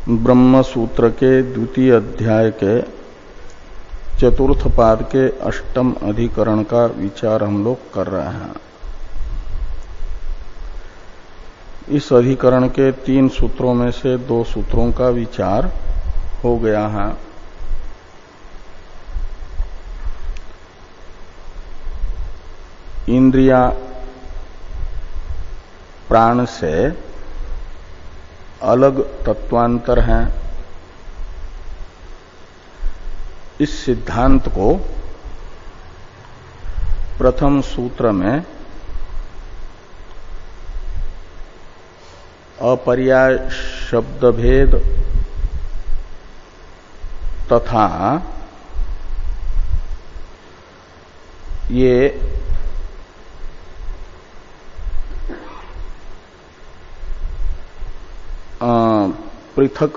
ब्रह्म सूत्र के द्वितीय अध्याय के चतुर्थ पाद के अष्टम अधिकरण का विचार हम लोग कर रहे हैं। इस अधिकरण के 3 सूत्रों में से 2 सूत्रों का विचार हो गया है। इंद्रिया प्राण से अलग तत्वांतर हैं, इस सिद्धांत को प्रथम सूत्र में अपर्याय शब्द भेद तथा ये पृथक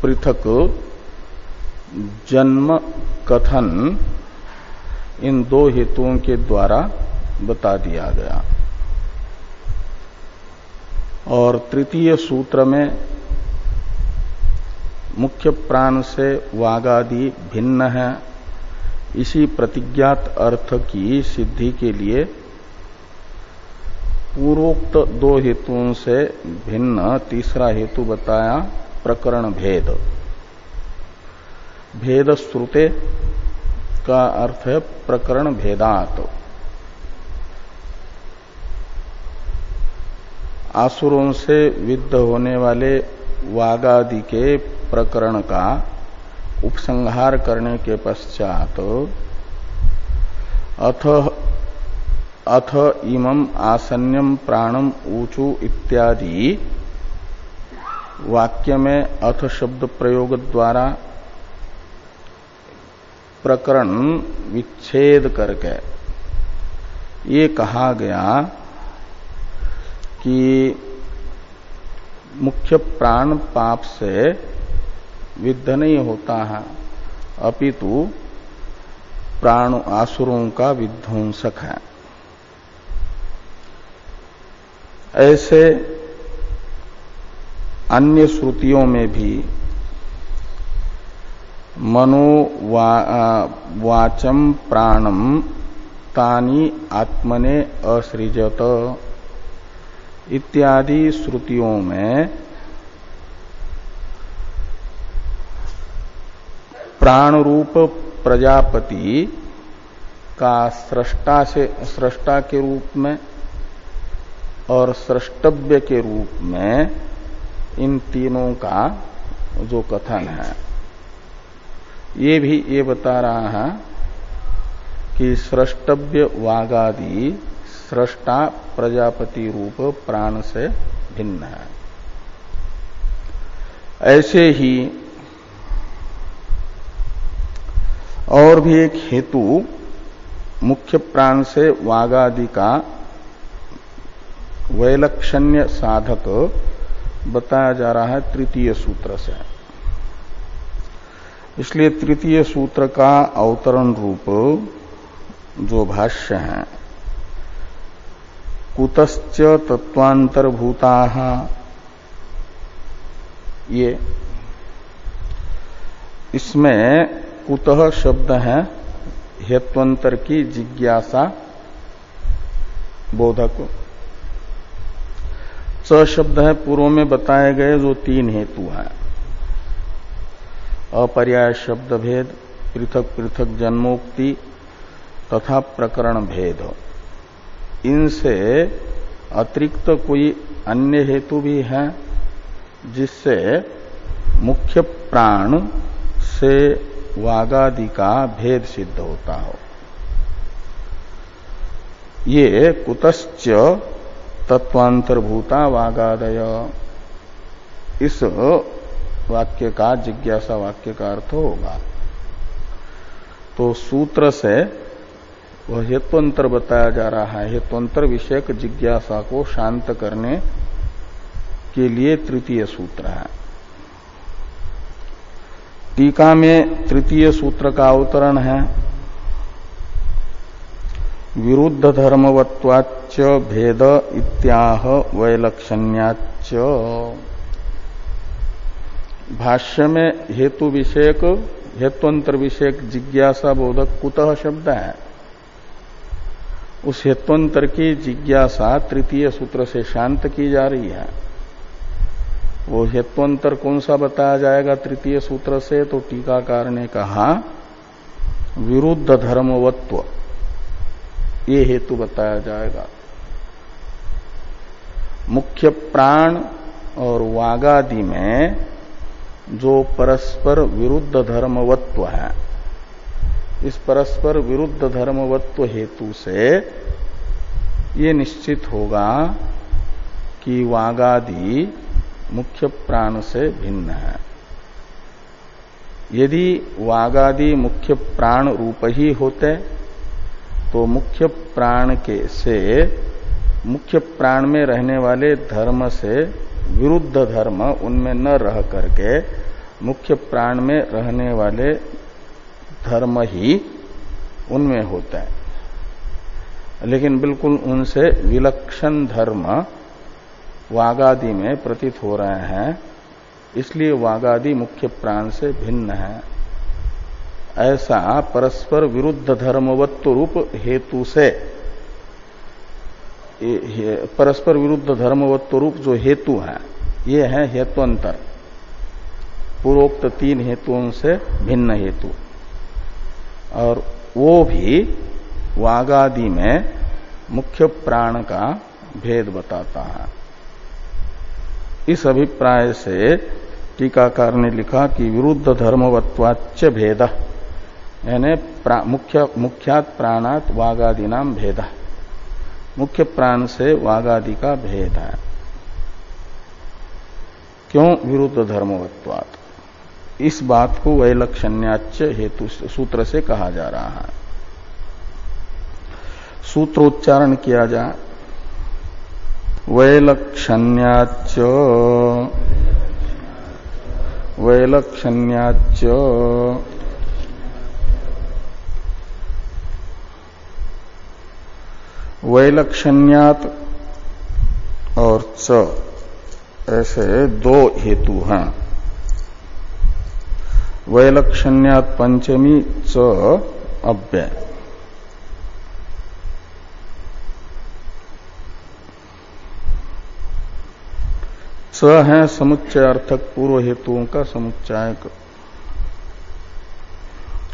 पृथक जन्म कथन इन 2 हेतुओं के द्वारा बता दिया गया। और तृतीय सूत्र में मुख्य प्राण से वागादि भिन्न है, इसी प्रतिज्ञात अर्थ की सिद्धि के लिए पूर्वोक्त 2 हेतुओं से भिन्न तीसरा हेतु बताया, प्रकरण भेद। भेद श्रुते का अर्थ है प्रकरण भेदात। आसुरों से विद्ध होने वाले वागादि के प्रकरण का उपसंहार करने के पश्चात अथ इमं आसन्यम प्राणम ऊचु इत्यादि वाक्य में अथ शब्द प्रयोग द्वारा प्रकरण विच्छेद करके ये कहा गया कि मुख्य प्राण पाप से विद्ध नहीं होता है, अपितु प्राण आसुरों का विध्वंसक है। ऐसे अन्य श्रुतियों में भी वाचम प्राणम तानि आत्मने असृजत इत्यादि श्रुतियों में प्राण रूप प्रजापति का सृष्टा के रूप में और सृष्टव्य के रूप में इन तीनों का जो कथन है, ये बता रहा है कि सृष्टव्य वागादि सृष्टा प्रजापति रूप प्राण से भिन्न है। ऐसे ही और भी एक हेतु मुख्य प्राण से वागादि का वैलक्षण्य साधक बताया जा रहा है तृतीय सूत्र से। इसलिए तृतीय सूत्र का अवतरण रूप जो भाष्य है, कुतश्च तत्वांतरभूताः, ये इसमें कुतः शब्द है हेत्वंतर की जिज्ञासा बोधक। स शब्द है पूर्व में बताए गए जो 3 हेतु हैं, अपर्याय शब्द भेद, पृथक पृथक जन्मोक्ति तथा प्रकरण भेद। इनसे अतिरिक्त कोई अन्य हेतु भी है जिससे मुख्य प्राण से वागादि का भेद सिद्ध होता हो। ये कुतश्च तत्वांतरभूता वागादय, इस वाक्य का जिज्ञासा वाक्य का अर्थ होगा। तो सूत्र से वह हेत्वंतर बताया जा रहा है, हेत्वंतर विषयक जिज्ञासा को शांत करने के लिए तृतीय सूत्र है। टीका में तृतीय सूत्र का अवतरण है, विरुद्ध धर्मवत्वाच्च भेद इत्याह वैलक्षण्याच्च। भाष्य में हेतु विषयक हेत्वंतर विषयक जिज्ञासा बोधक कुतः शब्द है। उस हेत्वंतर की जिज्ञासा तृतीय सूत्र से शांत की जा रही है। वो हेत्वंतर कौन सा बताया जाएगा तृतीय सूत्र से? तो टीकाकार ने कहा विरुद्ध धर्मवत्व, ये हेतु बताया जाएगा। मुख्य प्राण और वागादि में जो परस्पर विरुद्ध धर्मवत्व है, इस परस्पर विरुद्ध धर्मवत्व हेतु से ये निश्चित होगा कि वागादि मुख्य प्राण से भिन्न है। यदि वागादि मुख्य प्राण रूप ही होते तो मुख्य प्राण के से मुख्य प्राण में रहने वाले धर्म से विरुद्ध धर्म उनमें न रह करके मुख्य प्राण में रहने वाले धर्म ही उनमें होता है। लेकिन बिल्कुल उनसे विलक्षण धर्म वागादि में प्रतीत हो रहे हैं, इसलिए वागादि मुख्य प्राण से भिन्न है। ऐसा परस्पर विरुद्ध धर्मवत्व रूप हेतु से, परस्पर विरुद्ध धर्मवत्व रूप जो हेतु है ये है हेत्वंतर, पूर्वोक्त तीन हेतुओं से भिन्न हेतु, और वो भी वागादि में मुख्य प्राण का भेद बताता है। इस अभिप्राय से टीकाकार ने लिखा कि विरुद्ध धर्मवत्वाच्च भेद, यानी मुख्यात प्राणात वागादि नाम भेद, मुख्य प्राण से वागादि का भेद है। क्यों विरुद्ध धर्मवत्वात्? इस बात को वैलक्षण्याच्च हेतु सूत्र से कहा जा रहा है। सूत्रोच्चारण किया जाए। वैलक्षण्याच्च वैलक्षण्याच्च वैलक्षण्यात और च ऐसे दो हेतु हैं। वैलक्षण्यात पंचमी च अव्यय। स है समुच्चय अर्थक पूर्व हेतुओं का समुच्चायक,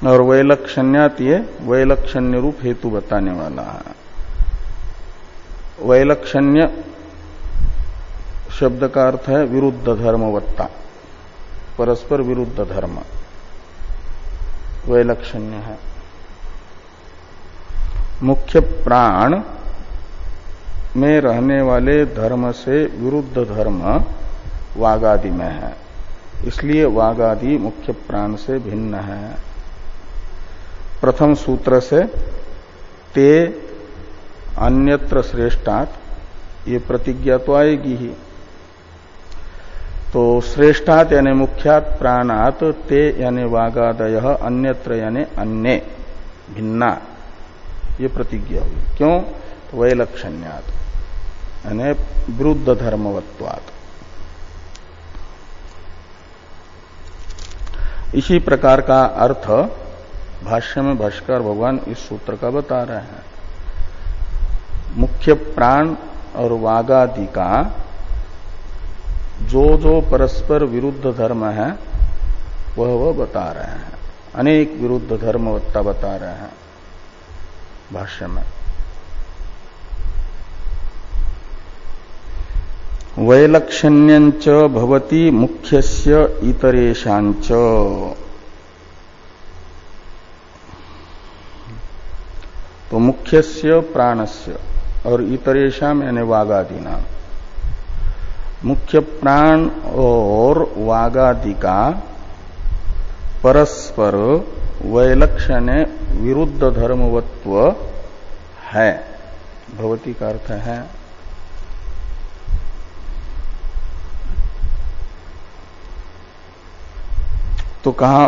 और वैलक्षण्यात ये वैलक्षण्य रूप हेतु बताने वाला है। वैलक्षण्य शब्द का अर्थ है विरुद्ध धर्मवत्ता, परस्पर विरुद्ध धर्म वैलक्षण्य है। मुख्य प्राण में रहने वाले धर्म से विरुद्ध धर्म वागादि में है, इसलिए वागादि मुख्य प्राण से भिन्न है। प्रथम सूत्र से ते अन्यत्र श्रेष्ठात, ये प्रतिज्ञा तो आएगी ही। तो श्रेष्ठात यानी मुख्यात प्राणात, ते यानी वागादय, अन्यत्र यानी अन्य भिन्ना, ये प्रतिज्ञा हुई। क्यों? तो वैलक्षण्यात यानी विरुद्ध धर्मवत्वात्। इसी प्रकार का अर्थ भाष्य में भाष्यकार भगवान इस सूत्र का बता रहे हैं। मुख्य प्राण और वागादि का जो जो परस्पर विरुद्ध धर्म है वह बता रहे हैं। अनेक विरुद्ध धर्मवत्ता बता रहे हैं भाष्य में। वैलक्षण्यंच भवति मुख्यस्य इतरेषांच। तो मुख्यस्य प्राणस्य और इतरेषाम यानी वागादि नाम, मुख्य प्राण और वागादि का परस्पर वैलक्षण्य विरुद्ध धर्मवत्व है। भवति का अर्थ है। तो कहा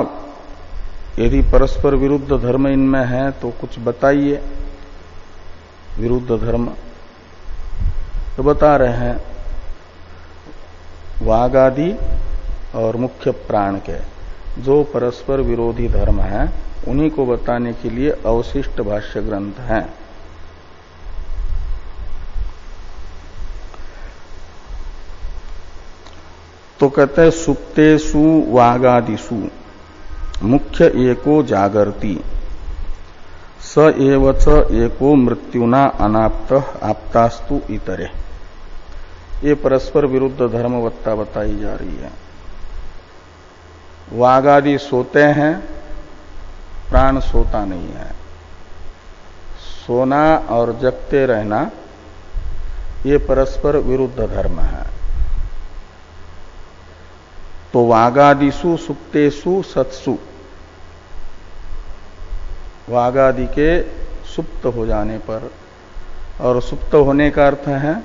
यदि परस्पर विरुद्ध धर्म इनमें है तो कुछ बताइए विरुद्ध धर्म। तो बता रहे हैं वागादि और मुख्य प्राण के जो परस्पर विरोधी धर्म हैं उन्हीं को बताने के लिए अवशिष्ट भाष्य ग्रंथ हैं। तो कहते हैं सुप्तेषु वागादिषु मुख्य एको जागर्ति स एव च एको मृत्युना अनाप्त आप्तास्तु इतरे। ये परस्पर विरुद्ध धर्मवत्ता बताई जा रही है। वागादि सोते हैं, प्राण सोता नहीं है। सोना और जगते रहना ये परस्पर विरुद्ध धर्म है। तो वागादिषु सुप्तेषु सत्सु, वागादि के सुप्त हो जाने पर, और सुप्त होने का अर्थ है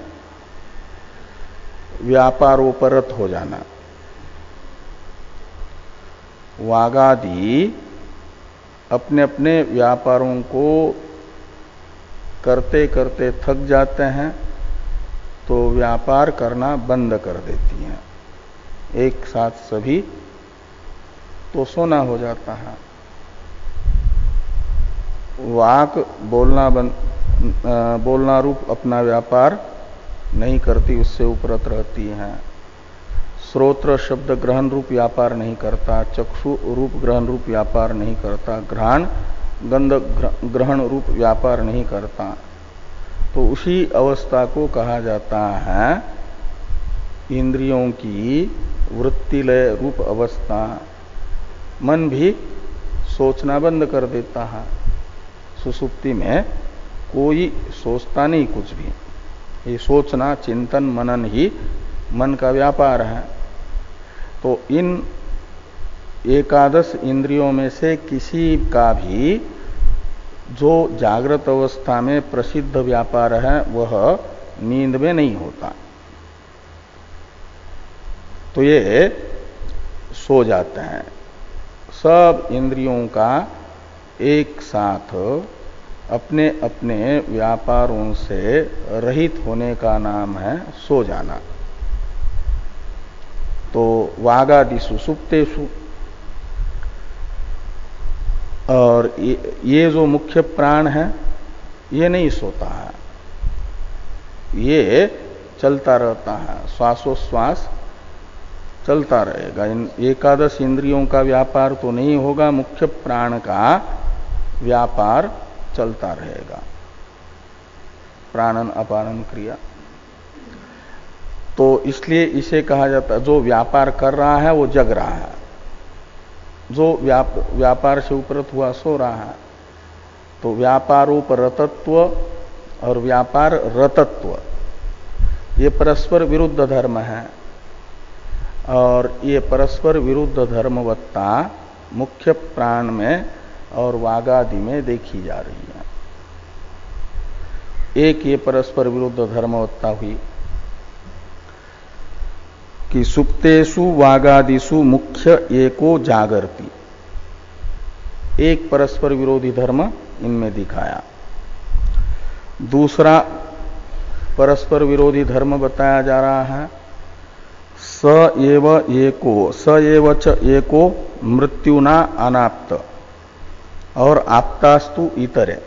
व्यापारोपरत हो जाना। वागादि अपने अपने व्यापारों को करते करते थक जाते हैं तो व्यापार करना बंद कर देती हैं। एक साथ सभी तो सोना हो जाता है। वाक बोलना रूप अपना व्यापार नहीं करती, उससे उपरत रहती है। श्रोत्र शब्द ग्रहण रूप व्यापार नहीं करता, चक्षु रूप ग्रहण रूप व्यापार नहीं करता, घ्राण गंध ग्रहण रूप व्यापार नहीं करता। तो उसी अवस्था को कहा जाता है इंद्रियों की वृत्तिलय रूप अवस्था। मन भी सोचना बंद कर देता है। सुसुप्ति में कोई सोचता नहीं कुछ भी। ये सोचना, चिंतन, मनन ही मन का व्यापार है। तो इन एकादश इंद्रियों में से किसी का भी जो जागृत अवस्था में प्रसिद्ध व्यापार है वह नींद में नहीं होता। तो ये सो जाते हैं। सब इंद्रियों का एक साथ अपने अपने व्यापारों से रहित होने का नाम है सो जाना। तो वागादिषु सुप्तेषु, और ये जो मुख्य प्राण है ये नहीं सोता है, ये चलता रहता है। श्वासोश्वास चलता रहेगा। इन एकादश इंद्रियों का व्यापार तो नहीं होगा, मुख्य प्राण का व्यापार चलता रहेगा। प्राणन अपानन क्रिया। तो इसलिए इसे कहा जाता है जो व्यापार कर रहा है वो जग रहा है, जो व्यापार से उपरत हुआ सो रहा है। तो व्यापारोपरतत्व और व्यापार रतत्व ये परस्पर विरुद्ध धर्म है, और ये परस्पर विरुद्ध धर्मवत्ता मुख्य प्राण में और वागादि में देखी जा रही है। एक ये परस्पर विरुद्ध धर्मवत्ता हुई कि सुप्तेषु वागादिषु मुख्य एको जागर्ति। एक परस्पर विरोधी धर्म इनमें दिखाया। दूसरा परस्पर विरोधी धर्म बताया जा रहा है स एव च एको मृत्युना अनाप्त और आप्तास्तु इतरे।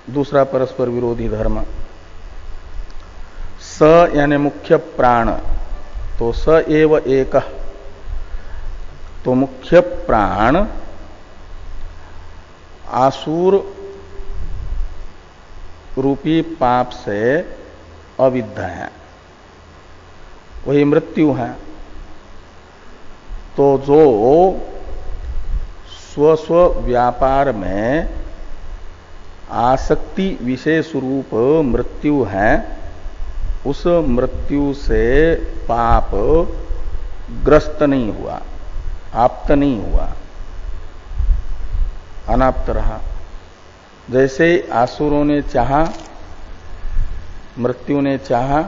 दूसरा परस्पर विरोधी धर्म स यानी मुख्य प्राण, तो स एव एक, तो मुख्य प्राण आसुर रूपी पाप से अविद्ध है, वही मृत्यु है। तो जो स्व व्यापार में आसक्ति विशेष रूप मृत्यु है, उस मृत्यु से पाप ग्रस्त नहीं हुआ, आप्त नहीं हुआ, अनाप्त रहा। जैसे आसुरों ने चाहा, मृत्यु ने चाहा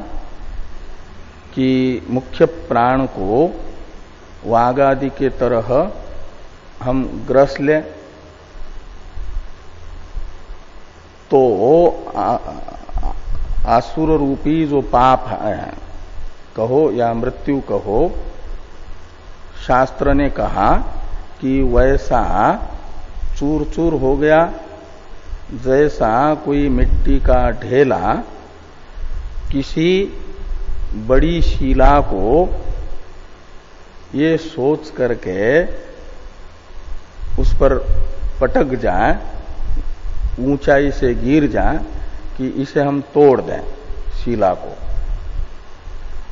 कि मुख्य प्राण को वागादि के तरह हम ग्रस लें, तो आसुर रूपी जो पाप है कहो या मृत्यु कहो, शास्त्र ने कहा कि वैसा चूर चूर हो गया जैसा कोई मिट्टी का ढेला किसी बड़ी शिला को ये सोच करके उस पर पटक जाए, ऊंचाई से गिर जाए कि इसे हम तोड़ दें शिला को,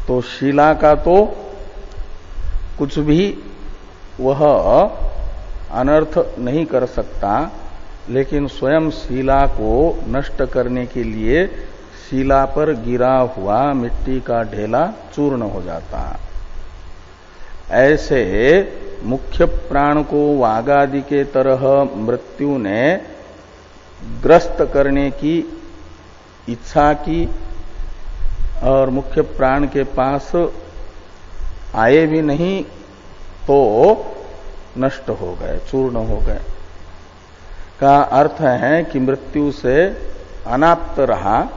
तो शिला का तो कुछ भी वह अनर्थ नहीं कर सकता, लेकिन स्वयं शिला को नष्ट करने के लिए शिला पर गिरा हुआ मिट्टी का ढेला चूर्ण हो जाता है। ऐसे मुख्य प्राण को वागादि के तरह मृत्यु ने ग्रस्त करने की इच्छा की और मुख्य प्राण के पास आए भी नहीं तो नष्ट हो गए, चूर्ण हो गए। का अर्थ है कि मृत्यु से अनाप्त रहा,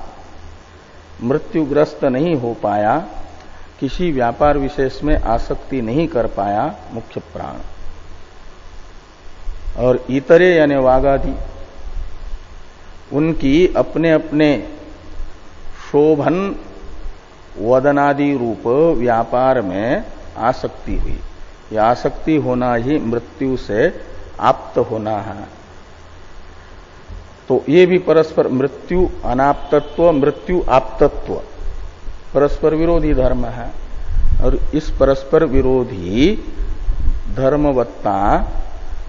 मृत्युग्रस्त नहीं हो पाया, किसी व्यापार विशेष में आसक्ति नहीं कर पाया मुख्य प्राण। और इतरे यानी वागादि उनकी अपने अपने शोभन वदनादि रूप व्यापार में आसक्ति हुई। यह आसक्ति होना ही मृत्यु से आप्त होना है। तो ये भी परस्पर मृत्यु अनाप्तत्व मृत्यु आप्तत्व परस्पर विरोधी धर्म है। और इस परस्पर विरोधी धर्मवत्ता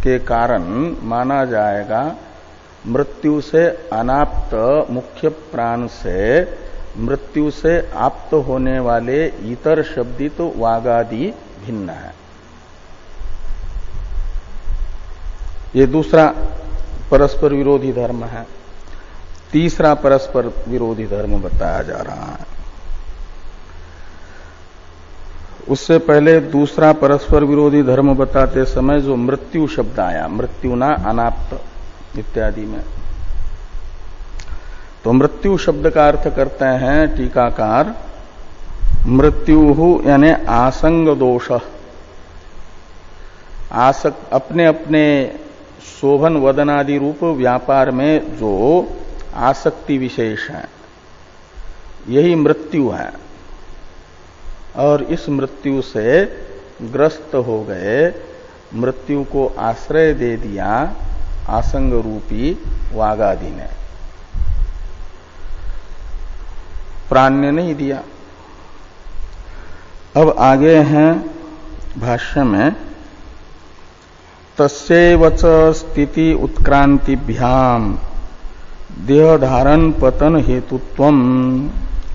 के कारण माना जाएगा मृत्यु से अनाप्त मुख्य प्राण से मृत्यु से आप्त होने वाले इतर शब्दित वागादि भिन्न है। ये दूसरा परस्पर विरोधी धर्म है। तीसरा परस्पर विरोधी धर्म बताया जा रहा है। उससे पहले दूसरा परस्पर विरोधी धर्म बताते समय जो मृत्यु शब्द आया, मृत्युना अनाप्त इत्यादि में, तो मृत्यु शब्द का अर्थ करते हैं टीकाकार मृत्यु यानी आसंग दोष, अपने अपने शोभन वदनादि रूप व्यापार में जो आसक्ति विशेष है यही मृत्यु है। और इस मृत्यु से ग्रस्त हो गए, मृत्यु को आश्रय दे दिया आसंग रूपी वागादि ने, प्राण ने नहीं दिया। अब आगे हैं भाष्य में तस्यैवच स्थिति उत्क्रांतिभ्याम देह धारण पतन हेतुत्वम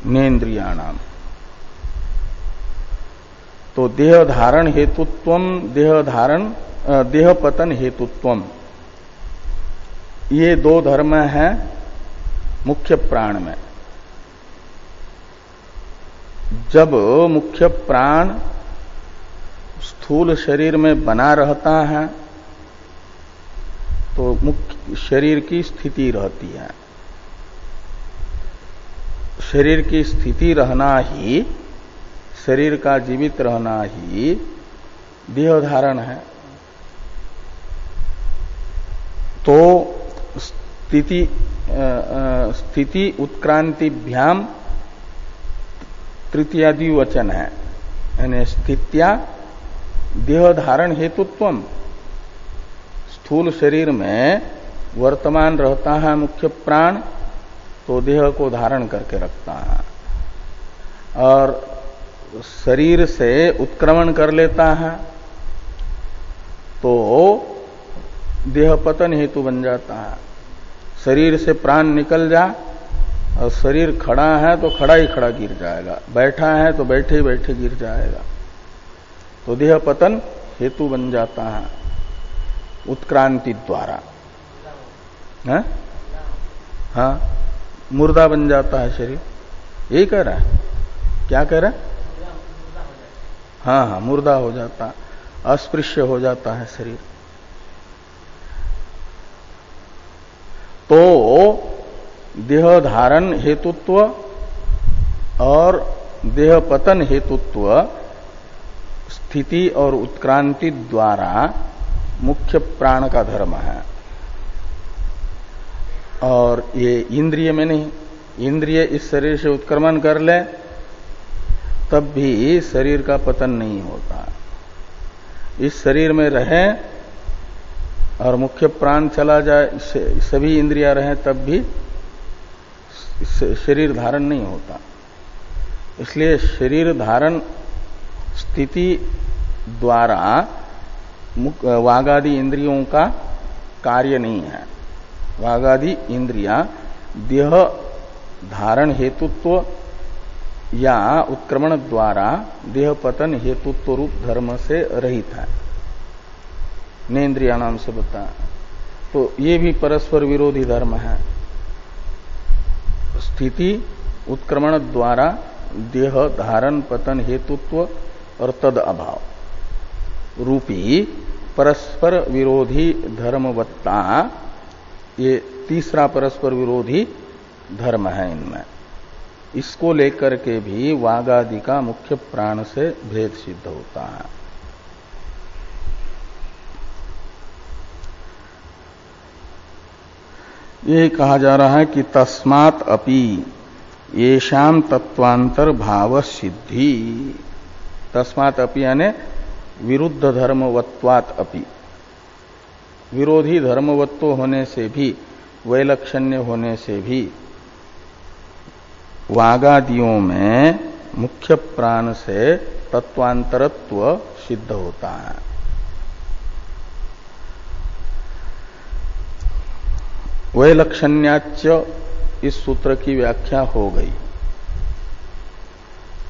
नेन्द्रियाणाम। तो देह धारण हेतुत्वम देह पतन हेतुत्वम, ये दो धर्म हैं मुख्य प्राण में। जब मुख्य प्राण स्थूल शरीर में बना रहता है तो मुख्य शरीर की स्थिति रहती है। शरीर की स्थिति रहना ही, शरीर का जीवित रहना ही देह धारण है। तो स्थिति उत्क्रांतिभ्याम तृतीया द्विवचन है, यानी स्थित्या देह धारण हेतुत्वम। स्थूल शरीर में वर्तमान रहता है मुख्य प्राण, तो देह को धारण करके रखता है, और शरीर से उत्क्रमण कर लेता है तो देह पतन हेतु बन जाता है। शरीर से प्राण निकल जा और शरीर खड़ा है तो खड़ा ही खड़ा गिर जाएगा, बैठा है तो बैठे ही बैठे गिर जाएगा, तो देह पतन हेतु बन जाता है उत्क्रांति द्वारा। है? हाँ, मुर्दा बन जाता है शरीर, यही कह रहा है। क्या कह रहा है? हाँ हाँ, मुर्दा हो जाता है, अस्पृश्य हो जाता है शरीर। तो देह धारण हेतुत्व और देह पतन हेतुत्व स्थिति और उत्क्रांति द्वारा मुख्य प्राण का धर्म है, और ये इंद्रिय में नहीं। इंद्रिय इस शरीर से उत्क्रमण कर ले तब भी शरीर का पतन नहीं होता। इस शरीर में रहे और मुख्य प्राण चला जाए, सभी इंद्रियां रहे तब भी शरीर धारण नहीं होता। इसलिए शरीर धारण स्थिति द्वारा वागादि इंद्रियों का कार्य नहीं है। वागादि इंद्रियां देह धारण हेतुत्व या उत्क्रमण द्वारा देह पतन हेतुत्व रूप धर्म से रहित है, नेन्द्रिया नाम से बता। तो ये भी परस्पर विरोधी धर्म है। स्थिति उत्क्रमण द्वारा देह धारण पतन हेतुत्व और तद अभाव रूपी परस्पर विरोधी धर्मवत्ता, ये तीसरा परस्पर विरोधी धर्म है इनमें। इसको लेकर के भी वागादि का मुख्य प्राण से भेद सिद्ध होता है। ये कहा जा रहा है कि तस्मात् अपि येषाम तत्वांतर भाव सिद्धि। तस्मात् अपि यानी विरुद्ध धर्मवत्वात् अपि, विरोधी धर्मवत्व होने से भी, वैलक्षण्य होने से भी वागादियों में मुख्य प्राण से तत्वांतरत्व सिद्ध होता है। वैलक्षण्याच इस सूत्र की व्याख्या हो गई।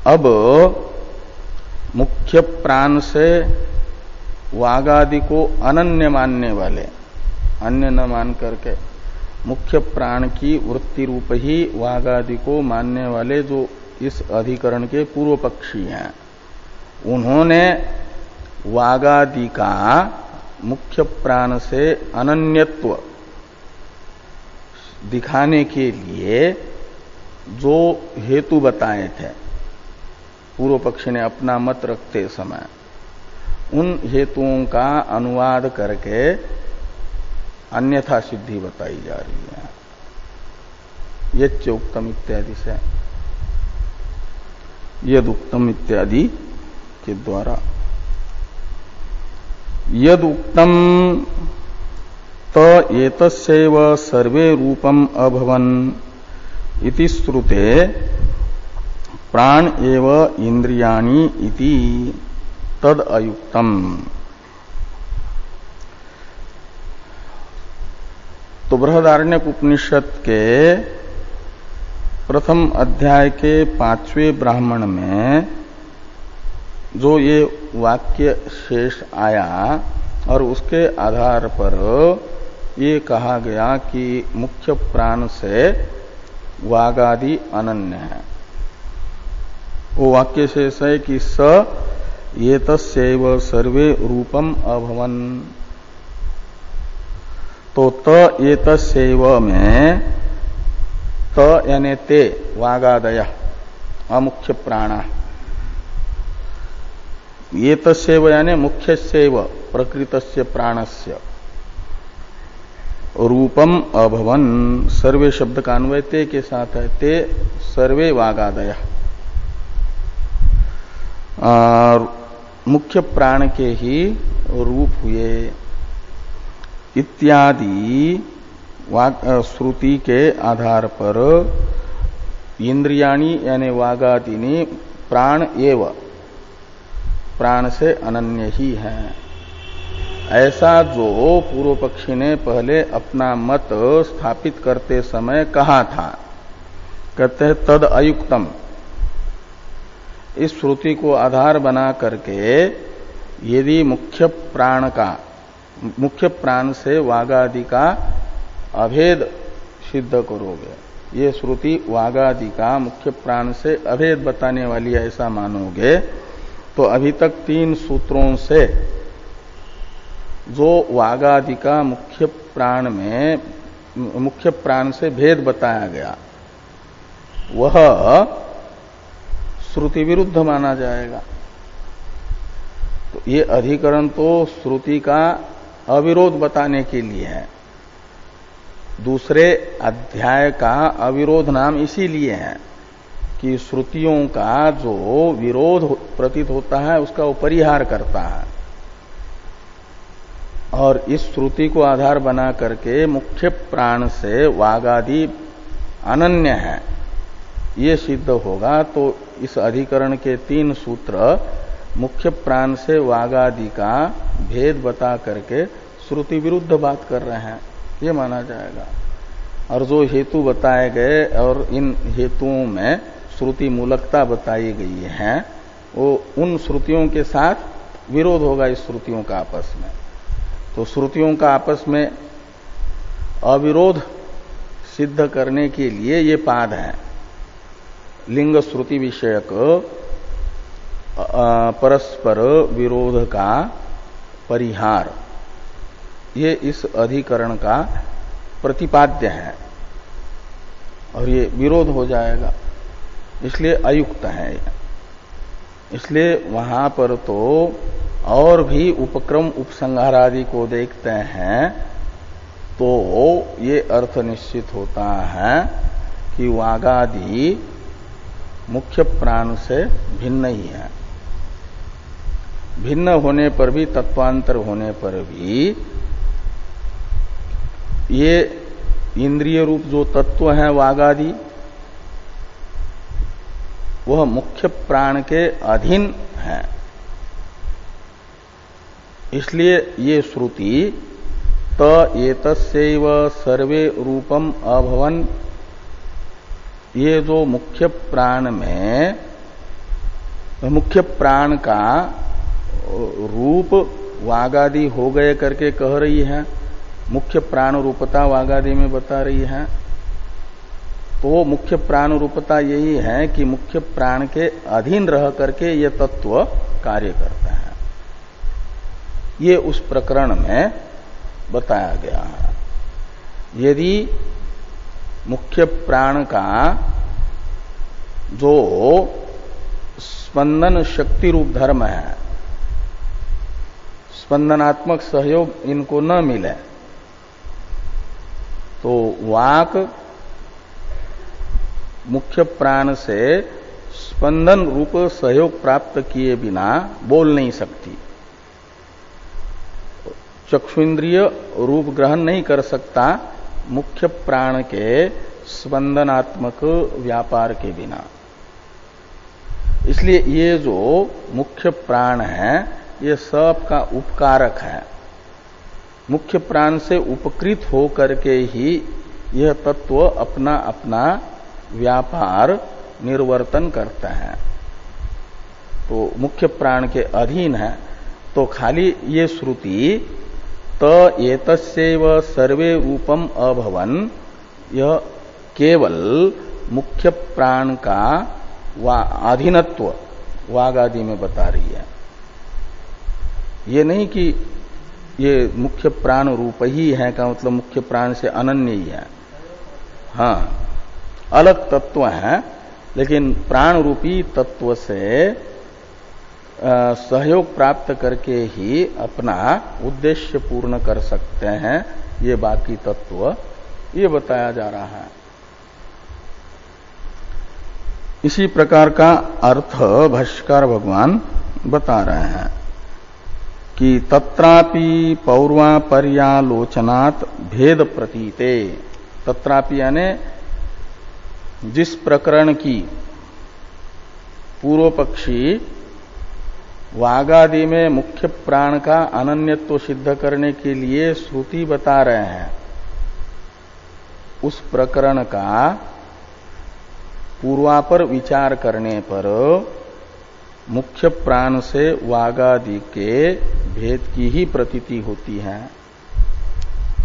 अब मुख्य प्राण से वागादि को अनन्य मानने वाले, अन्य न मान करके मुख्य प्राण की वृत्ति रूप ही वागादि को मानने वाले जो इस अधिकरण के पूर्व पक्षी हैं, उन्होंने वागादि का मुख्य प्राण से अनन्यत्व दिखाने के लिए जो हेतु बताए थे पूर्व पक्षी ने अपना मत रखते समय, उन हेतुओं का अनुवाद करके अन्यथा सिद्धि बताई जा रही है। यच्च उक्तम इत्यादि से, यद उक्तम इत्यादि के द्वारा। यद उक्तम त एतस्यैव सर्वे रूपम अभवन इति श्रुते प्राण एव इंद्रियाणि इति तद अयुक्तम। तो बृहदारण्यक उपनिषद के प्रथम अध्याय के 5वें ब्राह्मण में जो ये वाक्य शेष आया और उसके आधार पर ये कहा गया कि मुख्य प्राण से वागादि अनन्य है। वो वाक्य शेष है कि स एतस्यैव सर्वे रूपम अभवन। तो त एतस्यैव में त यानी ते वागादय अमुख्य प्राणा, एतस्यैव यानी मुख्यस्यैव प्रकृतस्य प्राणस्य रूपम अभवन। सर्वे शब्द का अन्वय ते के साथ है, ते सर्वे वागादय मुख्य प्राण के ही रूप हुए इत्यादि श्रुति के आधार पर इंद्रियाणि यानी वागादिनी प्राण एव, प्राण से अनन्य ही है। ऐसा जो पूर्व पक्षी ने पहले अपना मत स्थापित करते समय कहा था, कहते हैं तद अयुक्तम। इस श्रुति को आधार बना करके यदि मुख्य प्राण से वागादि का अभेद सिद्ध करोगे, ये श्रुति वागादि का मुख्य प्राण से अभेद बताने वाली ऐसा मानोगे, तो अभी तक 3 सूत्रों से जो वागादि का मुख्य प्राण से भेद बताया गया वह श्रुति विरुद्ध माना जाएगा। तो ये अधिकरण तो श्रुति का अविरोध बताने के लिए है। दूसरे अध्याय का अविरोध नाम इसीलिए है कि श्रुतियों का जो विरोध प्रतीत होता है उसका वो परिहार करता है। और इस श्रुति को आधार बना करके मुख्य प्राण से वागादि अनन्य है, ये सिद्ध होगा। तो इस अधिकरण के 3 सूत्र मुख्य प्राण से वागादि का भेद बता करके श्रुति विरुद्ध बात कर रहे हैं, ये माना जाएगा। और जो हेतु बताए गए और इन हेतुओं में श्रुति मूलकता बताई गई है, वो उन श्रुतियों के साथ विरोध होगा इस श्रुतियों का आपस में। तो श्रुतियों का आपस में अविरोध सिद्ध करने के लिए ये पाद है। लिंग श्रुति विषयक परस्पर विरोध का परिहार, ये इस अधिकरण का प्रतिपाद्य है और ये विरोध हो जाएगा, इसलिए अयुक्त है। इसलिए वहां पर तो और भी उपक्रम उपसंहार आदि को देखते हैं तो ये अर्थ निश्चित होता है कि वागादि मुख्य प्राण से भिन्न ही है। भिन्न होने पर भी, तत्वांतर होने पर भी, ये इंद्रिय रूप जो तत्व है वागादि, वह मुख्य प्राण के अधीन है। इसलिए ये श्रुति त एतस्यैव सर्वे रूपम अभवन, ये जो मुख्य प्राण में मुख्य प्राण का रूप वागादि हो गए करके कह रही है, मुख्य प्राण रूपता वागादि में बता रही है। तो मुख्य प्राण रूपता यही है कि मुख्य प्राण के अधीन रह करके ये तत्व कार्य करता है। ये उस प्रकरण में बताया गया है। यदि मुख्य प्राण का जो स्पंदन शक्ति रूप धर्म है, स्पंदनात्मक सहयोग इनको न मिले तो वाक मुख्य प्राण से स्पंदन रूप सहयोग प्राप्त किए बिना बोल नहीं सकती। चक्षुन्द्रिय रूप ग्रहण नहीं कर सकता मुख्य प्राण के स्पंदनात्मक व्यापार के बिना। इसलिए ये जो मुख्य प्राण है ये सब का उपकारक है। मुख्य प्राण से उपकृत हो करके ही यह तत्व अपना अपना व्यापार निर्वर्तन करता है। तो मुख्य प्राण के अधीन है। तो खाली ये श्रुति त एतस्यैव सर्वे रूपम अभवन, यह केवल मुख्य प्राण का अधीनत्व वागादि में बता रही है। ये नहीं कि ये मुख्य प्राण रूप ही है का मतलब मुख्य प्राण से अनन्य ही है। हाँ, अलग तत्व है, लेकिन प्राण रूपी तत्व से सहयोग प्राप्त करके ही अपना उद्देश्य पूर्ण कर सकते हैं ये बाकी तत्व, ये बताया जा रहा है। इसी प्रकार का अर्थ भाष्यकार भगवान बता रहे हैं कि तत्रापि पौर्वापर्यालोचनात् भेद प्रतीते। तत्रापि यानी जिस प्रकरण की पूर्व पक्षी वागादि में मुख्य प्राण का अनन्यत्व सिद्ध करने के लिए श्रुति बता रहे हैं, उस प्रकरण का पूर्वापर विचार करने पर मुख्य प्राण से वागादि के भेद की ही प्रतीति होती है।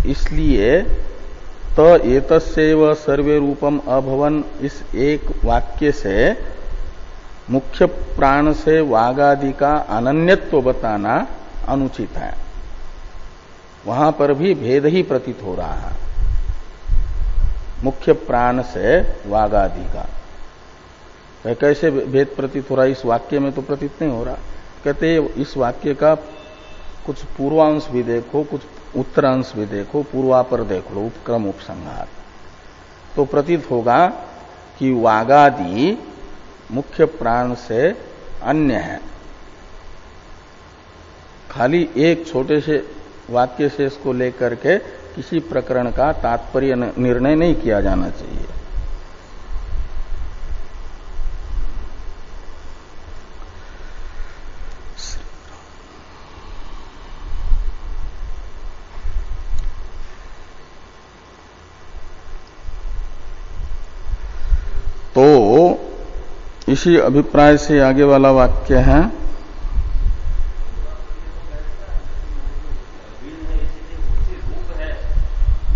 इसलिए त एतस्यैव सर्वे रूपम अभवन, इस एक वाक्य से मुख्य प्राण से वागादि का अनन्यत्व बताना अनुचित है। वहां पर भी भेद ही प्रतीत हो रहा है मुख्य प्राण से वागादि का। कैसे भेद प्रतीत हो रहा है? इस वाक्य में तो प्रतीत नहीं हो रहा, कहते इस वाक्य का कुछ पूर्वांश भी देखो, कुछ उत्तरांश भी देखो, पूर्वापर देख लो, उपक्रम उपसंहार, तो प्रतीत होगा कि वागादि मुख्य प्राण से अन्य है। खाली एक छोटे से वाक्य से इसको लेकर के किसी प्रकरण का तात्पर्य निर्णय नहीं किया जाना चाहिए। तो इसी अभिप्राय से आगे वाला वाक्य है,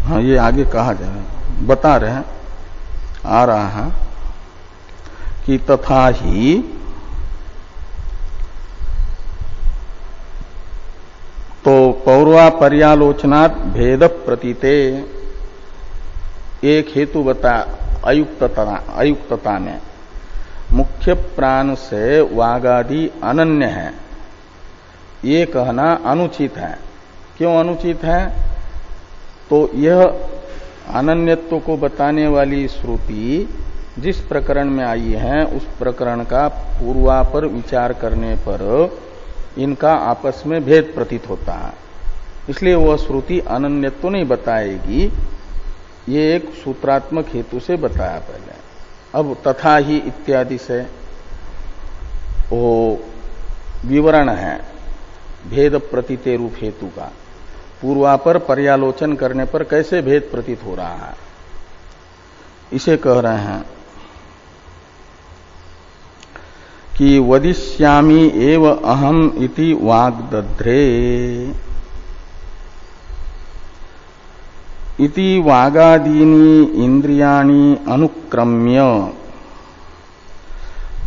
हाँ ये आगे कहा जा रहा है, बता रहे हैं, आ रहा है कि तथा ही तो पौर्वा पर्यालोचनात् भेद प्रतीते, एक हेतु बता अयुक्तता में मुख्य प्राण से वागादि अनन्य है, ये कहना अनुचित है। क्यों अनुचित है? तो यह अनन्यत्व को बताने वाली श्रुति जिस प्रकरण में आई है उस प्रकरण का पूर्वापर विचार करने पर इनका आपस में भेद प्रतीत होता है, इसलिए वह श्रुति अनन्यत्व नहीं बताएगी। ये एक सूत्रात्मक हेतु से बताया पहले। अब तथा ही इत्यादि से वो विवरण है भेद प्रतीते रूप हेतु का, पूर्वापर पर्यालोचन करने पर कैसे भेद प्रतीत हो रहा है, इसे कह रहे हैं कि वदिष्यामि एव अहम इति वाग्दध्रे इति वागादीनि इंद्रियाणि अनुक्रम्य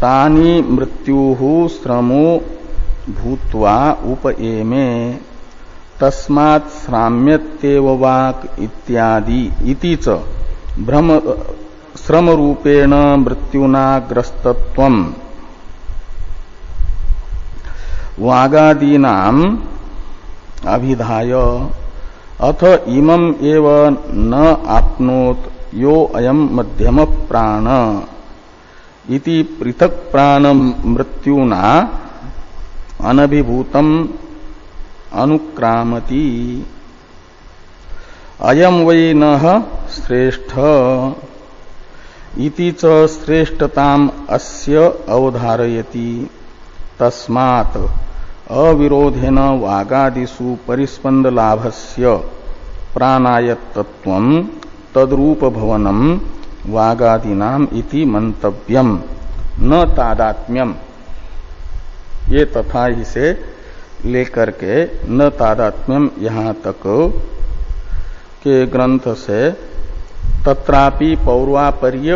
तानि मृत्युः श्रमो भूत्वा उपएमे तस्मात् श्राम्यत्येव वाक् इत्यादि इति च भ्रम श्रम रूपेण मृत्युना ग्रस्तत्वम् वागादीनाम् अभिधाय अथ इमम् एव न आपनोत यो अयम् मध्यम प्राण इति पृथक् प्राण मृत्युना अनभिभूतम् अनुक्रामति अयम् वै नः श्रेष्ठ इति च श्रेष्ठताम् अस्य अवधारयति तस्मात् अविरोधेन वागादिषु परिस्पंद लाभस्य प्राणायत्तत्वं तद्रूप भवनम वागादीनाम इति मंतव्यम न तादात्म्यम। ये तथा ही से लेकर के न तादात्म्यम यहाँ तक के ग्रंथ से तत्रापि पौर्वापर्य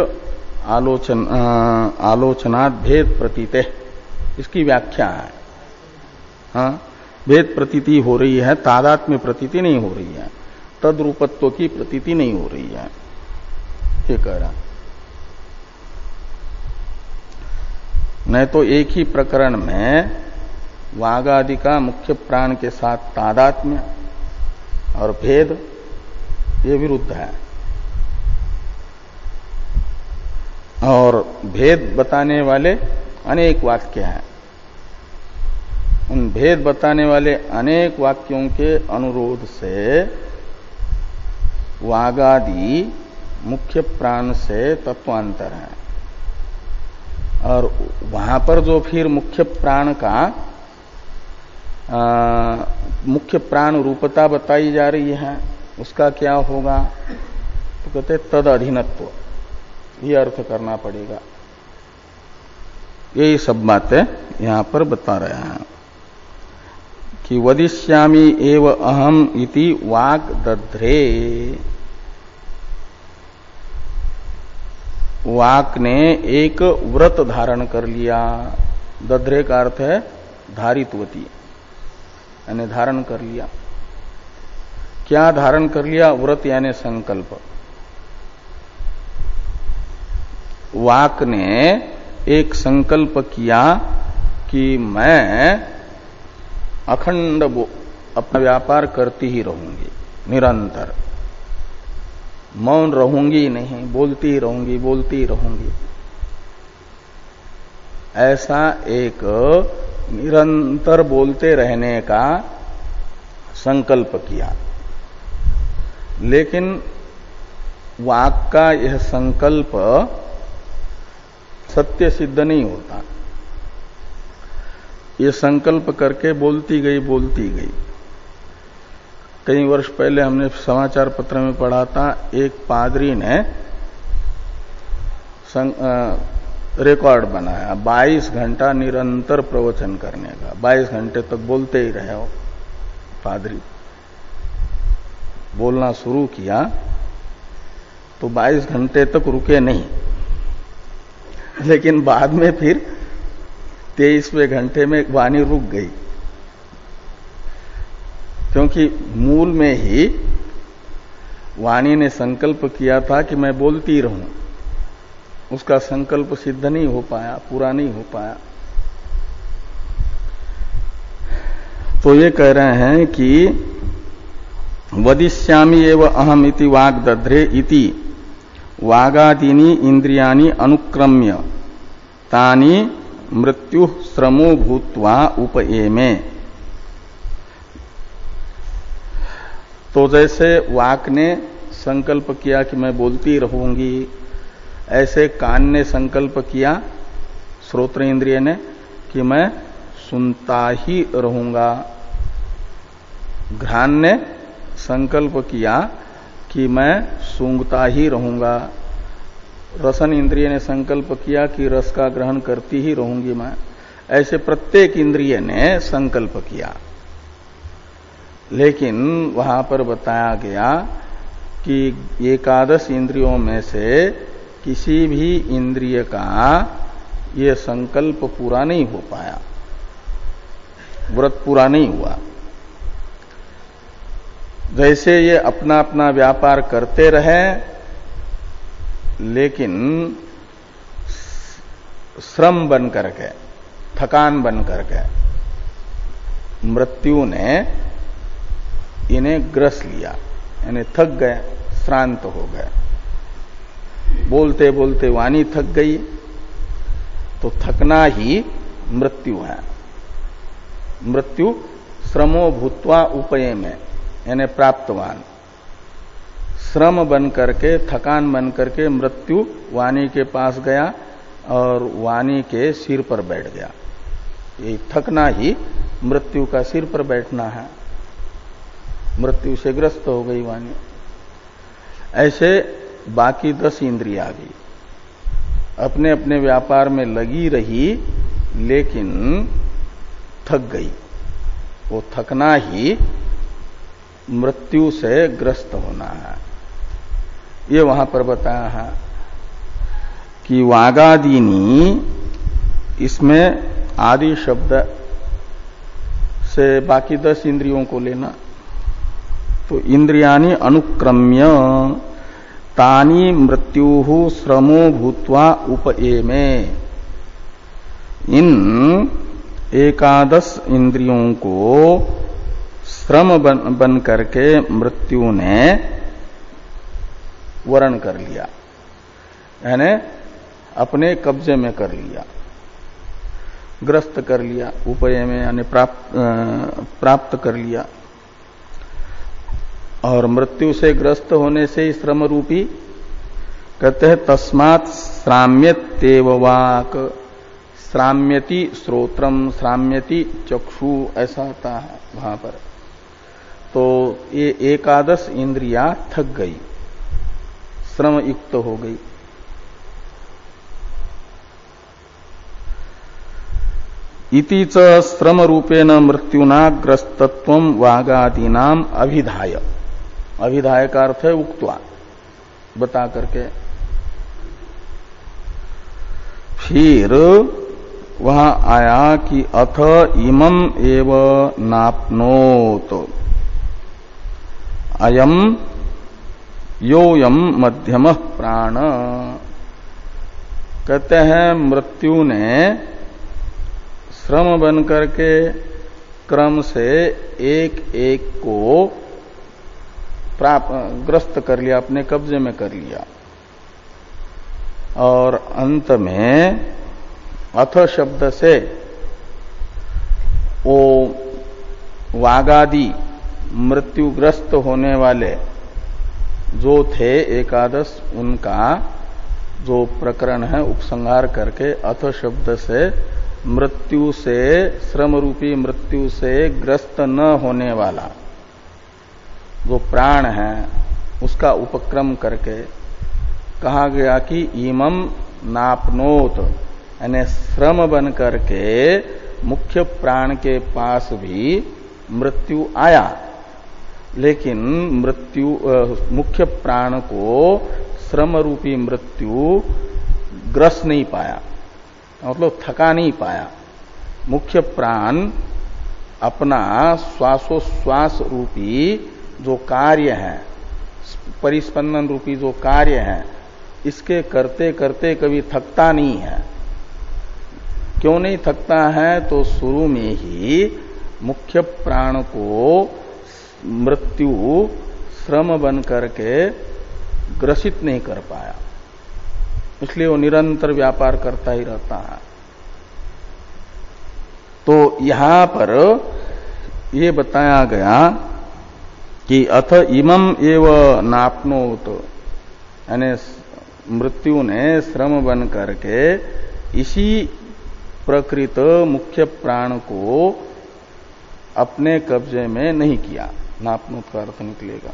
आलोचनात् भेद प्रतीते, इसकी व्याख्या है। हाँ, भेद प्रतीति हो रही है, तादात्म्य प्रतीति नहीं हो रही है, तद्रूपत्व की प्रतीति नहीं हो रही है, ये कह रहा। नहीं तो एक ही प्रकरण में वागादि का मुख्य प्राण के साथ तादात्म्य और भेद ये विरुद्ध है, और भेद बताने वाले अनेक वाक्य हैं। उन भेद बताने वाले अनेक वाक्यों के अनुरोध से वागादि मुख्य प्राण से तत्वांतर है, और वहां पर जो फिर मुख्य प्राण का मुख्य प्राण रूपता बताई जा रही है उसका क्या होगा, तो कहते तद अधीनत्व, ये अर्थ करना पड़ेगा। यही सब बातें यहां पर बता रहे हैं कि वदिष्यामि एव अहम इति वाग्दध्रे, वाक ने एक व्रत धारण कर लिया। दध्रे का अर्थ है धारितवती, यानी धारण कर लिया। क्या धारण कर लिया? व्रत यानी संकल्प। वाक ने एक संकल्प किया कि मैं अखंड अपना व्यापार करती ही रहूंगी, निरंतर मौन रहूंगी नहीं, बोलती ही रहूंगी, बोलती ही रहूंगी, ऐसा एक निरंतर बोलते रहने का संकल्प किया। लेकिन वाक का यह संकल्प सत्य सिद्ध नहीं होता। ये संकल्प करके बोलती गई। कई वर्ष पहले हमने समाचार पत्र में पढ़ा था, एक पादरी ने रिकॉर्ड बनाया 22 घंटा निरंतर प्रवचन करने का। 22 घंटे तक बोलते ही रहे हो। पादरी बोलना शुरू किया तो 22 घंटे तक रुके नहीं, लेकिन बाद में फिर 23वें घंटे में वाणी रुक गई, क्योंकि मूल में ही वाणी ने संकल्प किया था कि मैं बोलती रहूं। उसका संकल्प सिद्ध नहीं हो पाया, पूरा नहीं हो पाया। तो ये कह रहे हैं कि वदिष्यामि एव अहम इति वाग्दध्रे इति वागादीनि इंद्रियाणि अनुक्रम्य तानि मृत्यु श्रमो भूत्वा उपएमे। तो जैसे वाक ने संकल्प किया कि मैं बोलती रहूंगी, ऐसे कान ने संकल्प किया, श्रोत्र इंद्रिय ने, कि मैं सुनता ही रहूंगा। घ्राण ने संकल्प किया कि मैं सूंघता ही रहूंगा। रसन इंद्रिय ने संकल्प किया कि रस का ग्रहण करती ही रहूंगी मैं। ऐसे प्रत्येक इंद्रिय ने संकल्प किया। लेकिन वहां पर बताया गया कि एकादश इंद्रियों में से किसी भी इंद्रिय का ये संकल्प पूरा नहीं हो पाया, व्रत पूरा नहीं हुआ। जैसे ये अपना अपना व्यापार करते रहे, लेकिन श्रम बन करके, थकान बन करके मृत्यु ने इन्हें ग्रस लिया, यानी थक गए, श्रांत हो गए। बोलते बोलते वाणी थक गई, तो थकना ही मृत्यु है। मृत्यु श्रमो भूत्वा उपएमे, यानी प्राप्तवान। श्रम बन करके, थकान बन करके मृत्यु वाणी के पास गया और वाणी के सिर पर बैठ गया। ये थकना ही मृत्यु का सिर पर बैठना है। मृत्यु से ग्रस्त हो गई वाणी। ऐसे बाकी 10 इंद्रियां भी अपने अपने व्यापार में लगी रही, लेकिन थक गई। वो थकना ही मृत्यु से ग्रस्त होना है। ये वहां पर बताया है कि वागादीनी, इसमें आदि शब्द से बाकी 10 इंद्रियों को लेना। तो इंद्रियाणि अनुक्रम्य तानि मृत्युहु श्रमो भूत्वा उपएमे। इन एकादश इंद्रियों को श्रम बन करके मृत्यु ने वरण कर लिया, यानी अपने कब्जे में कर लिया, ग्रस्त कर लिया, उपय में यानी प्राप्त कर लिया। और मृत्यु से ग्रस्त होने से श्रम रूपी, कहते हैं तस्मात् श्राम्यत्येव वाक्, श्राम्यति श्रोत्रम, श्राम्यति चक्षु, ऐसा आता है वहां पर। तो ये एकादश इंद्रियां थक गई, श्रम युक्त हो गई। इति च श्रम रूपेण मृत्युना ग्रस्तत्वम वागादीनाम अभिधाय। अभिधाय का अर्थ है उक्त्वा, बता करके। फिर वहां आया कि अथ इमं एव नाप्नोत अयम योयम मध्यम प्राण। कहते हैं मृत्यु ने श्रम बन करके क्रम से एक एक को ग्रस्त कर लिया, अपने कब्जे में कर लिया। और अंत में अथ शब्द से वो वागादि मृत्युग्रस्त होने वाले जो थे एकादश, उनका जो प्रकरण है उपसंहार करके अथ शब्द से मृत्यु से, श्रम रूपी मृत्यु से ग्रस्त न होने वाला जो प्राण है उसका उपक्रम करके कहा गया कि इमम नापनोत, यानी श्रम बन करके मुख्य प्राण के पास भी मृत्यु आया, लेकिन मुख्य प्राण को श्रम रूपी मृत्यु ग्रस नहीं पाया, मतलब थका नहीं पाया। मुख्य प्राण अपना श्वासोश्वास रूपी जो कार्य है, परिस्पंदन रूपी जो कार्य है, इसके करते करते कभी थकता नहीं है। क्यों नहीं थकता है? तो शुरू में ही मुख्य प्राण को मृत्यु श्रम बन करके ग्रसित नहीं कर पाया, इसलिए वो निरंतर व्यापार करता ही रहता है। तो यहां पर ये बताया गया कि अथ इमम एव नापनोत, यानी मृत्यु ने श्रम बन करके इसी प्रकृत मुख्य प्राण को अपने कब्जे में नहीं किया। नापनोत का अर्थ निकलेगा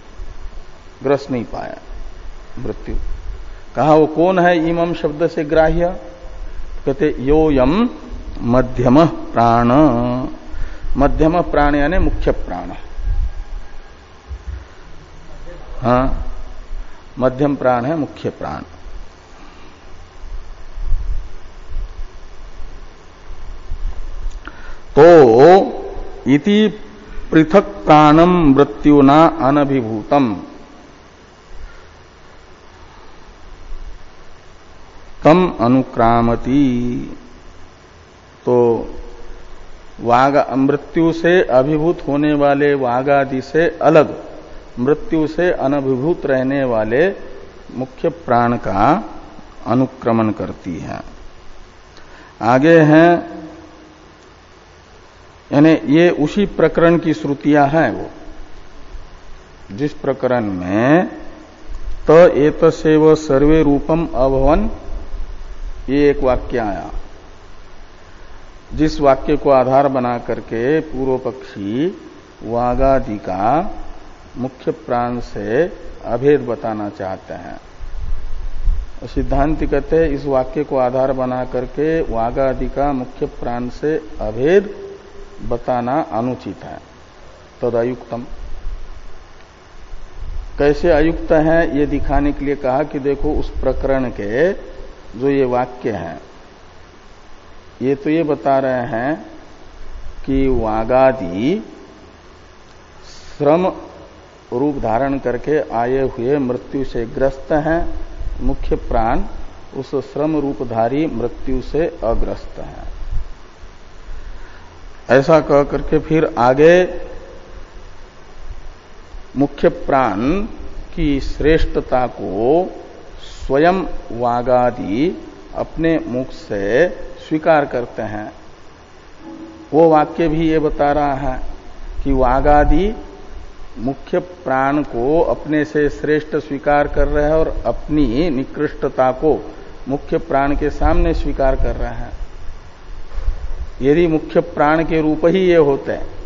ग्रस नहीं पाया मृत्यु। कहा वो कौन है इमम शब्द से ग्राह्य? कहते योयम मध्यम प्राण, मध्यम प्राण यानी मुख्य प्राण। हाँ, मध्यम प्राण है मुख्य प्राण। तो इति पृथक प्राणम मृत्युना अनभिभूतम, तम अनुक्रामति। तो मृत्यु से अभिभूत होने वाले वागादि से अलग, मृत्यु से अनभिभूत रहने वाले मुख्य प्राण का अनुक्रमण करती है। आगे हैं, यानी ये उसी प्रकरण की श्रुतियां हैं, वो जिस प्रकरण में त एतसेव सर्वे रूपम अभवन, ये एक वाक्य आया, जिस वाक्य को आधार बना करके पूर्व पक्षी वागादि का मुख्य प्राण से अभेद बताना चाहते हैं। सिद्धांति कहते हैं इस वाक्य को आधार बना करके वागादि का मुख्य प्राण से अभेद बताना अनुचित है, तदयुक्तम। कैसे अयुक्त है ये दिखाने के लिए कहा कि देखो उस प्रकरण के जो ये वाक्य हैं, ये तो ये बता रहे हैं कि वागादि श्रम रूप धारण करके आए हुए मृत्यु से ग्रस्त हैं, मुख्य प्राण उस श्रम रूपधारी मृत्यु से अग्रस्त है। ऐसा कह करके फिर आगे मुख्य प्राण की श्रेष्ठता को स्वयं वागादि अपने मुख से स्वीकार करते हैं। वो वाक्य भी ये बता रहा है कि वागादि मुख्य प्राण को अपने से श्रेष्ठ स्वीकार कर रहे हैं और अपनी निकृष्टता को मुख्य प्राण के सामने स्वीकार कर रहे हैं। यदि मुख्य प्राण के रूप ही ये होते हैं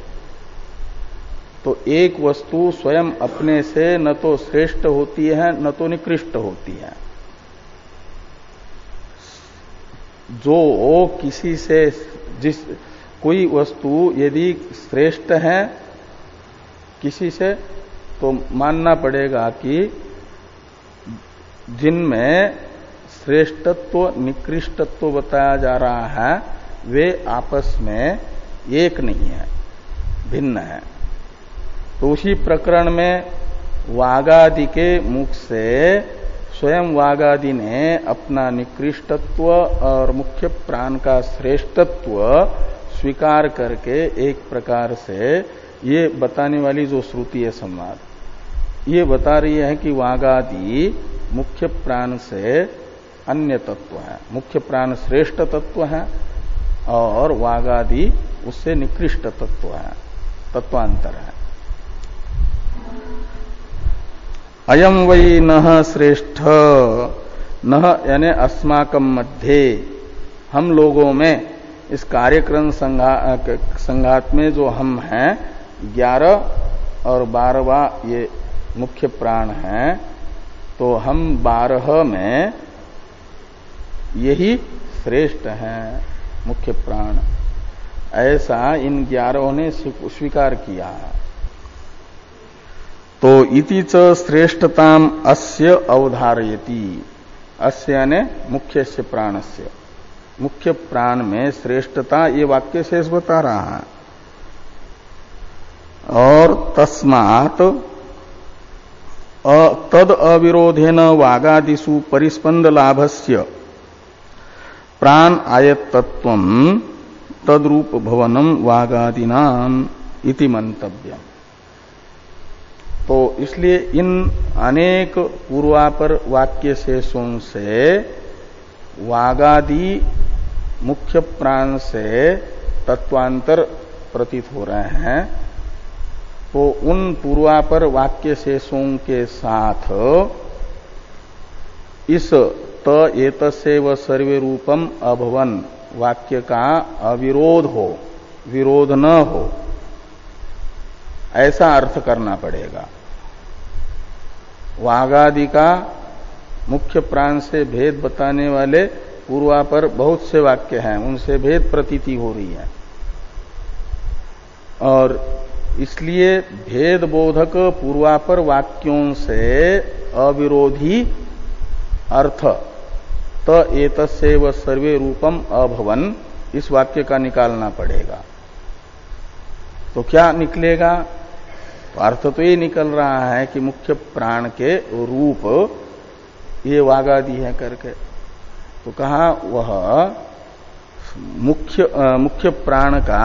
तो एक वस्तु स्वयं अपने से न तो श्रेष्ठ होती है न तो निकृष्ट होती है। जो किसी से कोई वस्तु यदि श्रेष्ठ है किसी से, तो मानना पड़ेगा कि जिनमें श्रेष्ठत्व निकृष्टत्व बताया जा रहा है वे आपस में एक नहीं है, भिन्न है। तो उसी प्रकरण में वागादि के मुख से स्वयं वागादि ने अपना निकृष्टत्व और मुख्य प्राण का श्रेष्ठत्व स्वीकार करके एक प्रकार से ये बताने वाली जो श्रुति है संवाद, ये बता रही है कि वागादि मुख्य प्राण से अन्य तत्व है, मुख्य प्राण श्रेष्ठ तत्व है और वागादि उससे निकृष्ट तत्व है, तत्वांतर है। अयम वै नः श्रेष्ठ, नः यानी अस्माकं मध्ये, हम लोगों में इस कार्यक्रम संघात में जो हम हैं 11 और 12वां ये मुख्य प्राण हैं, तो हम 12 में यही श्रेष्ठ हैं मुख्य प्राण, ऐसा इन 11 ने स्वीकार किया। तो इति च श्रेष्ठताम अस्य अवधारयति, अस्य यानी मुख्यस्य प्राणस्य, मुख्य प्राण में श्रेष्ठता ये वाक्य शेष बता रहा है। और तस्मात् तद अविरोधेन वागादिषु परिस्पंद लाभस्य प्राण आयतत्वम तद्रूप भवनम वागादिनाम इति मंतव्यम। तो इसलिए इन अनेक पूर्वापर वाक्य शेषों से वागादि मुख्य प्राण से तत्वांतर प्रतीत हो रहे हैं, तो उन पूर्वापर वाक्य शेषों के साथ इस त एतस्यैव सर्वे रूपम अभवन वाक्य का अविरोध हो, विरोध न हो, ऐसा अर्थ करना पड़ेगा। वागादि का मुख्य प्राण से भेद बताने वाले पूर्वापर बहुत से वाक्य हैं, उनसे भेद प्रतीति हो रही है, और इसलिए भेद बोधक पूर्वापर वाक्यों से अविरोधी अर्थ त एतस्यैव सर्वे रूपम अभवन इस वाक्य का निकालना पड़ेगा। तो क्या निकलेगा? अर्थ तो ये निकल रहा है कि मुख्य प्राण के रूप ये वागादि है करके, तो कहा वह मुख्य प्राण का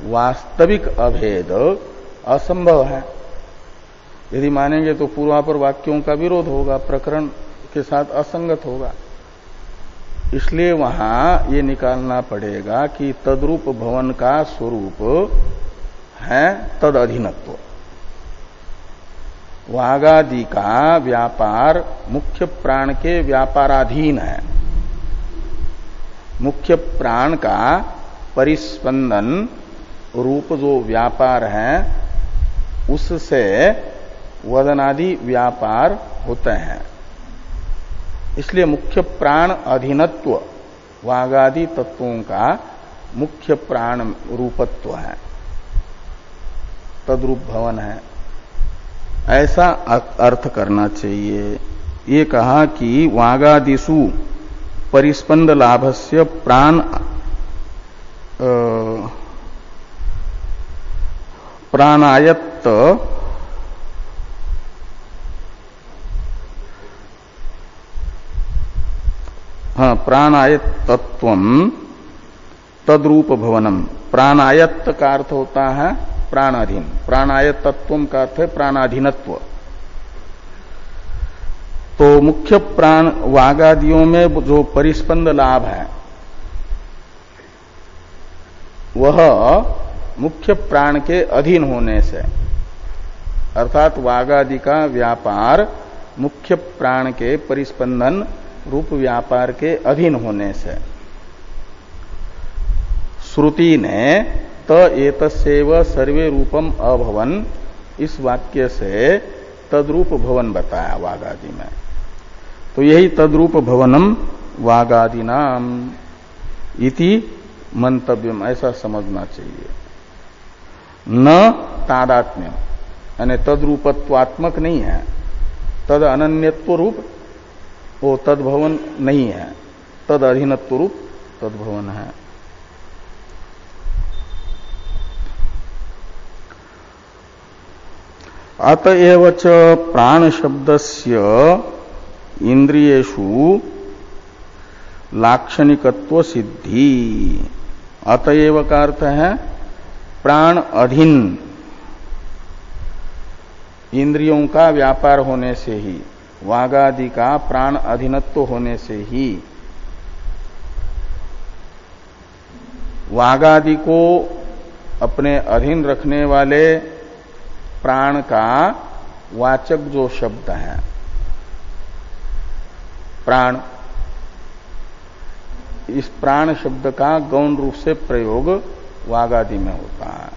वास्तविक अभेद असंभव है। यदि मानेंगे तो पूर्वापर वाक्यों का विरोध होगा, प्रकरण के साथ असंगत होगा। इसलिए वहां ये निकालना पड़ेगा कि तद्रूप भवन का स्वरूप है तद अधीनत्व। वागादि का व्यापार मुख्य प्राण के व्यापाराधीन है। मुख्य प्राण का परिस्पंदन रूप जो व्यापार है उससे वदनादि व्यापार होते हैं। इसलिए मुख्य प्राण अधीनत्व वागादि तत्वों का मुख्य प्राण रूपत्व है, तद्रूप भवन है, ऐसा अर्थ करना चाहिए। ये कहा कि वागादिषु परिस्पंद लाभस्य प्राणायत्त प्राणायत्तत्वम तद्रूप भवनम। प्राणायत्त का अर्थ होता है प्राणाधीन, प्राणायत्तत्वम का अर्थ है प्राणाधीनत्व। तो मुख्य प्राण वागादियों में जो परिस्पंद लाभ है वह मुख्य प्राण के अधीन होने से, अर्थात वागादि का व्यापार मुख्य प्राण के परिस्पंदन रूप व्यापार के अधीन होने से श्रुति ने त एतस्यैव सर्वे रूपम अभवन इस वाक्य से तद्रूप भवन बताया वागादि में। तो यही तद्रूप भवनम वागादिनाम इति मंतव्यम, ऐसा समझना चाहिए। न तादात्म्यम यानी तद्रूपत्वात्मक नहीं है, तद अनन्यत्व रूप वो तद्भवन नहीं है, तद अधीनत्व रूप तद्भवन है। अतएव च प्राण शब्दस्य इंद्रियेषु लाक्षणिकत्व सिद्धि। अतएव का अर्थ है प्राण अधीन इंद्रियों का व्यापार होने से ही, वागादि का प्राण अधीनत्व होने से ही वागादि को अपने अधीन रखने वाले प्राण का वाचक जो शब्द है प्राण, इस प्राण शब्द का गौण रूप से प्रयोग वागादि में होता है।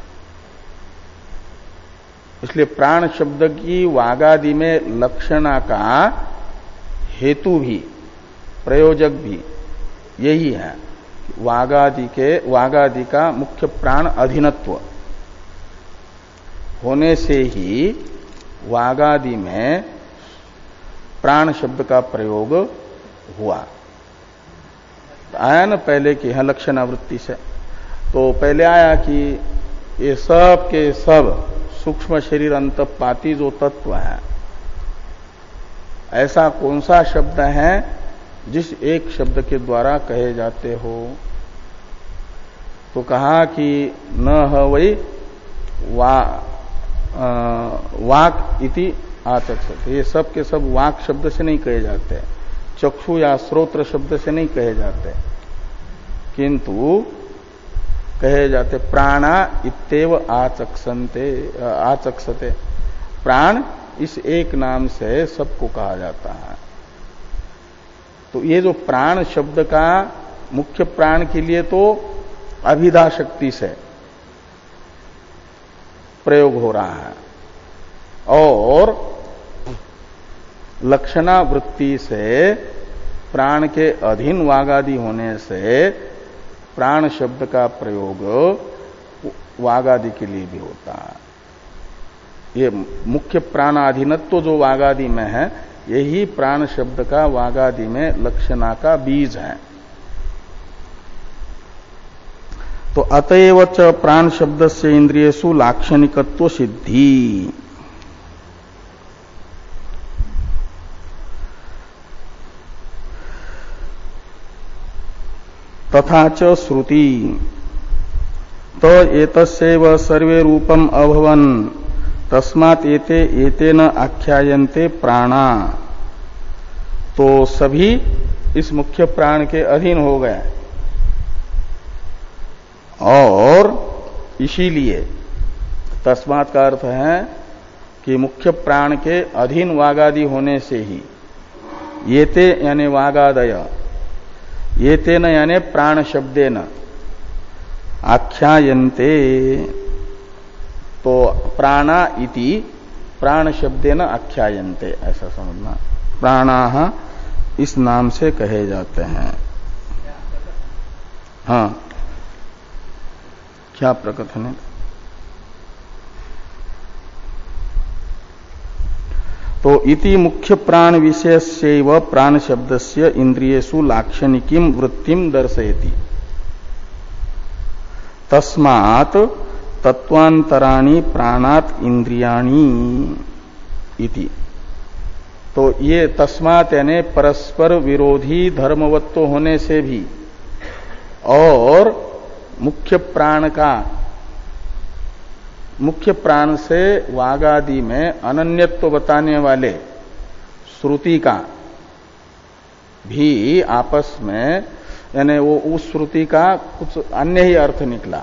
इसलिए प्राण शब्द की वागादि में लक्षणा का हेतु भी, प्रयोजक भी यही है। वागादि का मुख्य प्राण अधीनत्व होने से ही वागादि में प्राण शब्द का प्रयोग हुआ। आया न पहले कि यहां लक्षणावृत्ति से, तो पहले आया कि ये सब के सब सूक्ष्म शरीर अंतपाती जो तत्व है, ऐसा कौन सा शब्द है जिस एक शब्द के द्वारा कहे जाते हो? तो कहा कि न है वही वाक इति आचक्षते, ये सब के सब वाक शब्द से नहीं कहे जाते, चक्षु या श्रोत्र शब्द से नहीं कहे जाते, किंतु कहे जाते प्राणा इत्येव आचक्षते। प्राण इस एक नाम से सबको कहा जाता है। तो ये जो प्राण शब्द का मुख्य प्राण के लिए तो अभिधा शक्ति से प्रयोग हो रहा है, और लक्षणा वृत्ति से प्राण के अधीन वागादि होने से प्राण शब्द का प्रयोग वागादि के लिए भी होता है। ये मुख्य प्राणाधीनत्व जो वागादि में है, यही प्राण शब्द का वागादि में लक्षणा का बीज है। तो अतएव च प्राण शब्द से इंद्रियेषु लाक्षणिकत्व सिद्धि। तथा च श्रुति तो एतस्यैव सर्वे रूपम अभवन तस्मात् एतेन आख्यायन्ते प्राणा। तो सभी इस मुख्य प्राण के अधीन हो गए, और इसीलिए तस्मात् का अर्थ है कि मुख्य प्राण के अधीन वागादि होने से ही येते यानी वागादय, येतेन यानी प्राण शब्देन आख्यायन्ते, तो प्राणा इति प्राण शब्देन आख्यायन्ते ऐसा समझना। प्राणाः इस नाम से कहे जाते हैं। हाँ, क्या प्रकथन है? तो इति मुख्य प्राण विशेषैव प्राण शब्दस्य इंद्रियेषु लाक्षणिकीं वृत्तिं दर्शयति। तस्मात् तत्वांतराणि प्राणात् इंद्रियाणि इति। तो ये तस्मात् यानी परस्पर विरोधी धर्मवत्व होने से भी, और मुख्य प्राण से वागादि में अनन्यत्व बताने वाले श्रुति का भी आपस में, यानी वो उस श्रुति का कुछ अन्य ही अर्थ निकला।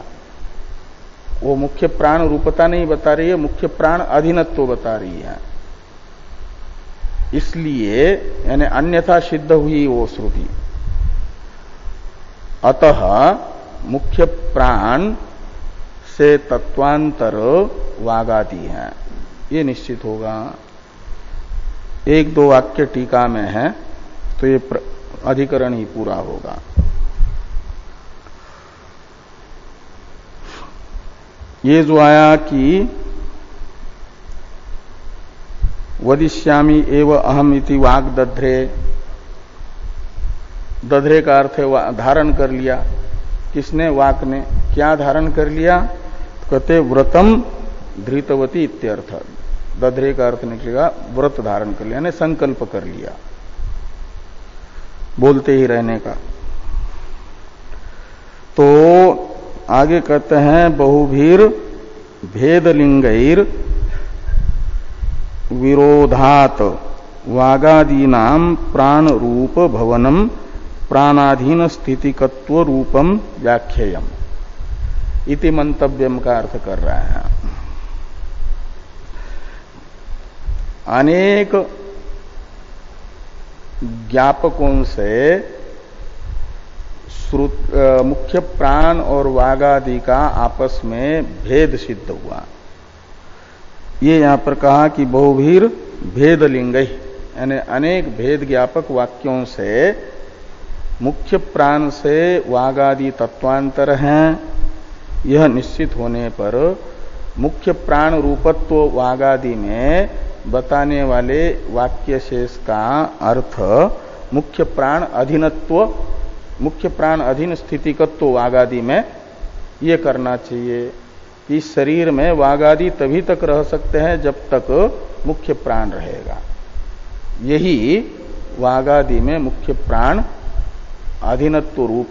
वो मुख्य प्राण रूपता नहीं बता रही है, मुख्य प्राण अधीनत्व बता रही है। इसलिए यानी अन्यथा सिद्ध हुई वो श्रुति। अतः मुख्य प्राण से तत्वांतर वागादि है, ये निश्चित होगा। एक दो वाक्य टीका में है तो ये अधिकरण ही पूरा होगा। ये जो आया कि वदिष्यामि एव अहम इति वाग दध्रे, दध्रे का अर्थ है धारण कर लिया। किसने? वाक ने। क्या धारण कर लिया? तो कहते व्रतम धृतवती इत्यर्थ। दध्रे का अर्थ निकलेगा व्रत धारण कर लिया, यानी संकल्प कर लिया बोलते ही रहने का। तो आगे कहते हैं बहुभीर भेदलिंगैर विरोधात वागादीनाम प्राण रूप भवनम प्राणाधीन स्थितिकत्व रूपम व्याख्येयम इति मंतव्यम का अर्थ कर रहे हैं। अनेक ज्ञापकों से मुख्य प्राण और वागादि का आपस में भेद सिद्ध हुआ। ये यहां पर कहा कि बहुभीर भेदलिंग, यानी अनेक भेद ज्ञापक वाक्यों से मुख्य प्राण से वागादि तत्वांतर हैं, यह निश्चित होने पर मुख्य प्राण रूपत्व वागादि में बताने वाले वाक्य शेष का अर्थ मुख्य प्राण अधीनत्व, मुख्य प्राण अधीन स्थितिकत्व वागादि में ये करना चाहिए कि शरीर में वागादि तभी तक रह सकते हैं जब तक मुख्य प्राण रहेगा। यही वागादि में मुख्य प्राण अधीनत्व रूप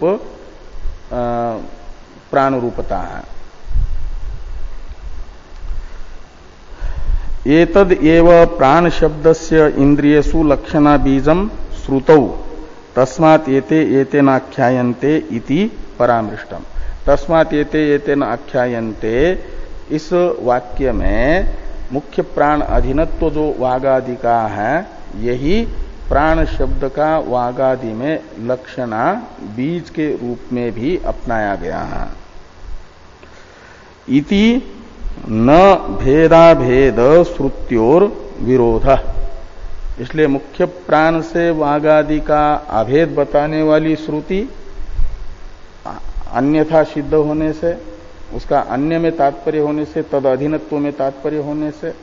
प्राण रूपता है। एतद एव प्राण शब्दस्य इंद्रियसु लक्षणा बीजम श्रुतौ तस्मात् एते एतेनाख्यायन्ते इति परामृष्टम। तस्मात् एते एतेनाख्यायन्ते इस वाक्य में मुख्य प्राण अधीनत्व जो वागादि का है, यही प्राण शब्द का वागादि में लक्षणा बीज के रूप में भी अपनाया गया है। इति न भेदाभेद श्रुत्योर विरोध, इसलिए मुख्य प्राण से वागादि का अभेद बताने वाली श्रुति अन्यथा सिद्ध होने से, उसका अन्य में तात्पर्य होने से, तद अधीनत्व में तात्पर्य होने से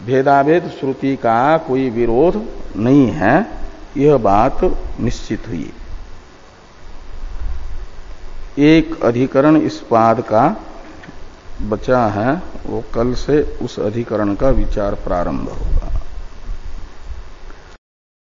भेदाभेद श्रुति का कोई विरोध नहीं है, यह बात निश्चित हुई। एक अधिकरण इस पाद का बचा है, वो कल से उस अधिकरण का विचार प्रारंभ होगा।